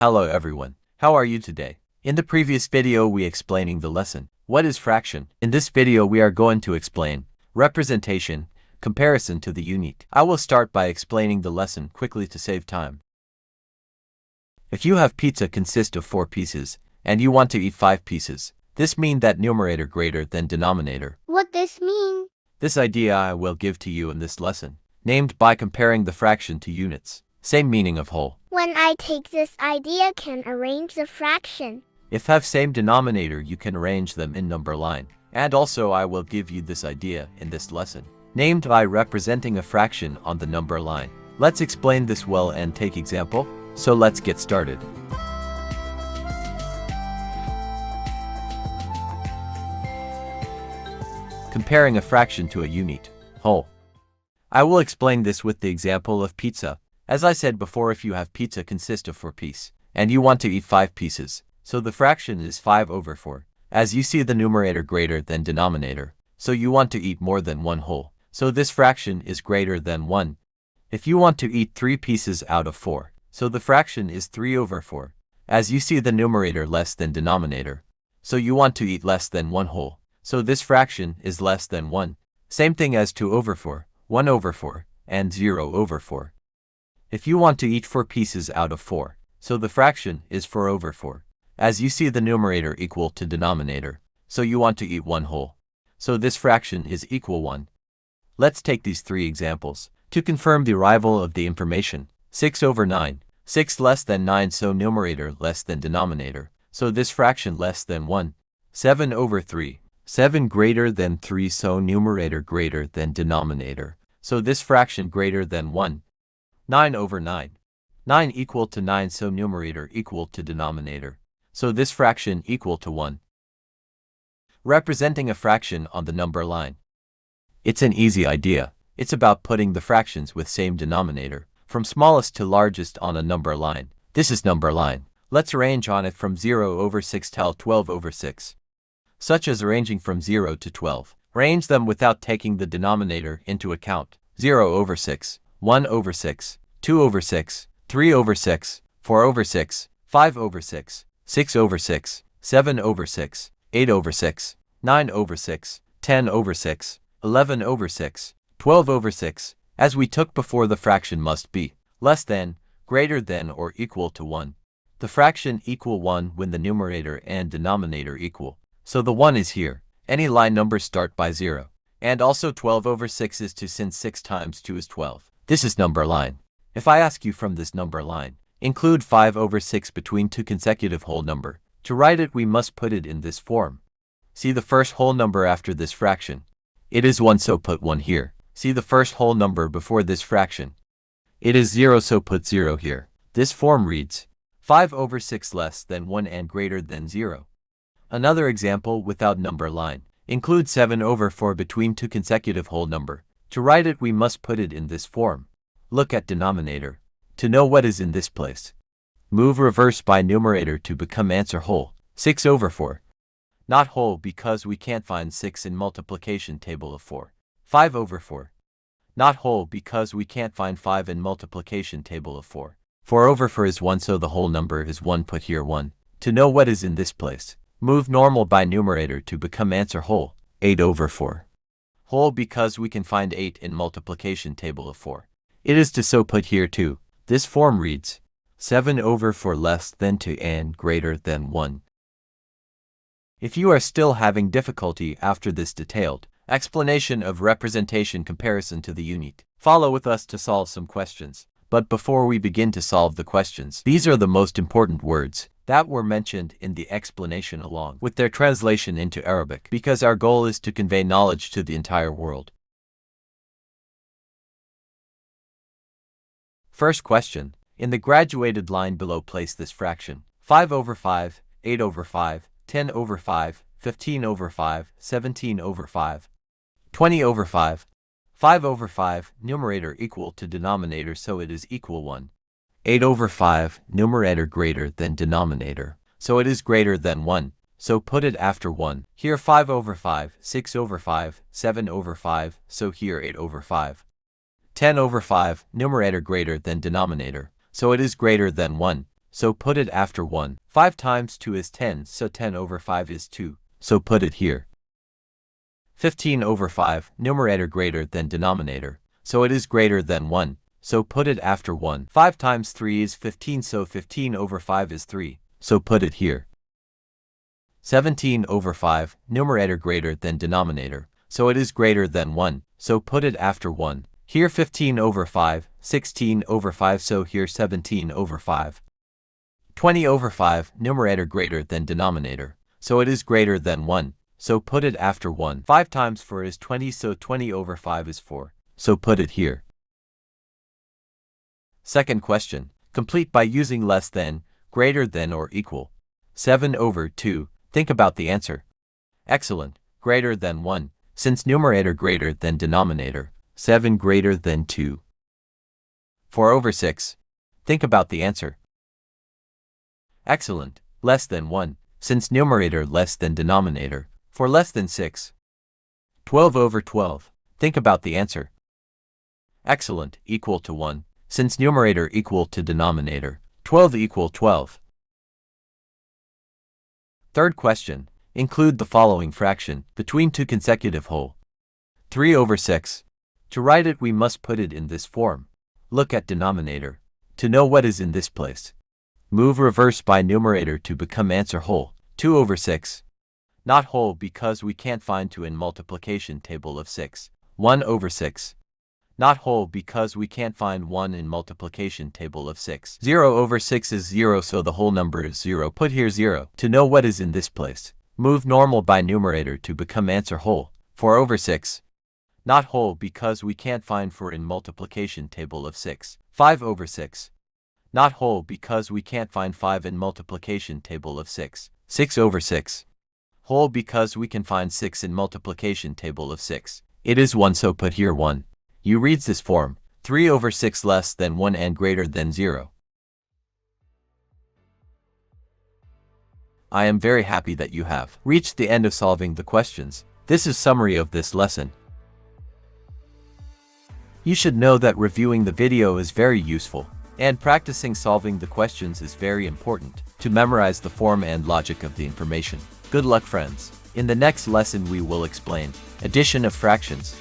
Hello everyone, how are you today? In the previous video we explaining the lesson, what is fraction? In this video we are going to explain representation, comparison to the unit. I will start by explaining the lesson quickly to save time. If you have pizza consist of 4 pieces, and you want to eat 5 pieces, this mean that numerator greater than denominator. What this mean? This idea I will give to you in this lesson, named by comparing the fraction to units. Same meaning of whole. When I take this idea can arrange the fraction. If have same denominator you can arrange them in number line. And also I will give you this idea in this lesson, named by representing a fraction on the number line. Let's explain this well and take example. So let's get started. Comparing a fraction to a unit, whole. I will explain this with the example of pizza. As I said before, if you have pizza consist of 4 pieces, and you want to eat 5 pieces, so the fraction is 5/4. As you see the numerator greater than denominator, so you want to eat more than 1 whole, so this fraction is greater than 1. If you want to eat 3 pieces out of 4, so the fraction is 3/4. As you see the numerator less than denominator, so you want to eat less than 1 whole, so this fraction is less than 1. Same thing as 2/4, 1/4, and 0/4. If you want to eat 4 pieces out of 4, so the fraction is 4/4. As you see the numerator equal to denominator, so you want to eat 1 whole, so this fraction is equal 1. Let's take these 3 examples to confirm the arrival of the information. 6/9, 6 less than 9, so numerator less than denominator, so this fraction less than 1. 7/3, 7 greater than 3, so numerator greater than denominator, so this fraction greater than 1. 9/9, 9 equal to 9, so numerator equal to denominator, so this fraction equal to 1. Representing a fraction on the number line. It's an easy idea. It's about putting the fractions with same denominator, from smallest to largest on a number line. This is number line. Let's arrange on it from 0/6 till 12/6. Such as arranging from 0 to 12. Arrange them without taking the denominator into account. 0/6, 1/6, 2/6, 3/6, 4/6, 5/6, 6/6, 7/6, 8/6, 9/6, 10/6, 11/6, 12/6. As we took before, the fraction must be less than, greater than, or equal to 1. The fraction equal 1 when the numerator and denominator equal. So the 1 is here. Any line numbers start by 0. And also 12/6 is 2, since 6 times 2 is 12. This is number line. If I ask you from this number line, include 5/6 between 2 consecutive whole number. To write it we must put it in this form. See the first whole number after this fraction. It is 1, so put 1 here. See the first whole number before this fraction. It is 0, so put 0 here. This form reads 5/6 less than 1 and greater than 0. Another example without number line. Include 7/4 between 2 consecutive whole number. To write it we must put it in this form. Look at denominator. To know what is in this place, move reverse by numerator to become answer whole. 6/4. Not whole because we can't find 6 in multiplication table of 4. 5/4. Not whole because we can't find 5 in multiplication table of 4. 4/4 is 1, so the whole number is 1, put here 1. To know what is in this place, move normal by numerator to become answer whole. 8/4. Whole because we can find 8 in multiplication table of 4. It is to, so put here 2. This form reads 7/4 less than 2 and greater than 1. If you are still having difficulty after this detailed explanation of representation comparison to the unit, follow with us to solve some questions. But before we begin to solve the questions, these are the most important words that were mentioned in the explanation along with their translation into Arabic, because our goal is to convey knowledge to the entire world. First question. In the graduated line below, place this fraction. 5/5, 8/5, 10/5, 15/5, 17/5, 20/5. 5/5, numerator equal to denominator, so it is equal 1. 8/5, numerator greater than denominator, so it is greater than 1. So put it after 1. Here 5/5, 6/5, 7/5, so here 8/5. 10/5, numerator greater than denominator, so it is greater than 1. so put it after 1. 5 times 2 is 10, so 10 over 5 is 2, so put it here. 15 over 5, numerator greater than denominator, so it is greater than 1, so put it after 1. 5 times 3 is 15, so 15 over 5 is 3, so put it here. 17 over 5, numerator greater than denominator, so it is greater than 1, so put it after 1. Here 15 over 5, 16 over 5, so here 17 over 5. 20 over 5, numerator greater than denominator, so it is greater than 1, so put it after 1. 5 times 4 is 20, so 20 over 5 is 4, so put it here. Second question, complete by using less than, greater than or equal. 7 over 2, think about the answer. Excellent, greater than 1, since numerator greater than denominator, 7 greater than 2. 4 over 6, think about the answer. Excellent, less than 1, since numerator less than denominator, 4 less than 6. 12 over 12, think about the answer. Excellent, equal to 1, since numerator equal to denominator, 12 equal 12. Third question, include the following fraction between two consecutive whole. 3 over 6. To write it we must put it in this form. Look at denominator. To know what is in this place. Move reverse by numerator to become answer whole. 2 over 6. Not whole because we can't find 2 in multiplication table of 6. 1 over 6. Not whole because we can't find 1 in multiplication table of 6. 0 over 6 is 0, so the whole number is 0. Put here 0. To know what is in this place. Move normal by numerator to become answer whole. 4 over 6. Not whole because we can't find 4 in multiplication table of 6. 5 over 6. Not whole because we can't find 5 in multiplication table of 6. 6 over 6. Whole because we can find 6 in multiplication table of 6. It is 1, so put here 1. You reads this form, 3 over 6 less than 1 and greater than 0. I am very happy that you have reached the end of solving the questions. This is summary of this lesson. You should know that reviewing the video is very useful, and practicing solving the questions is very important to memorize the form and logic of the information. Good luck, friends. In the next lesson we will explain addition of fractions.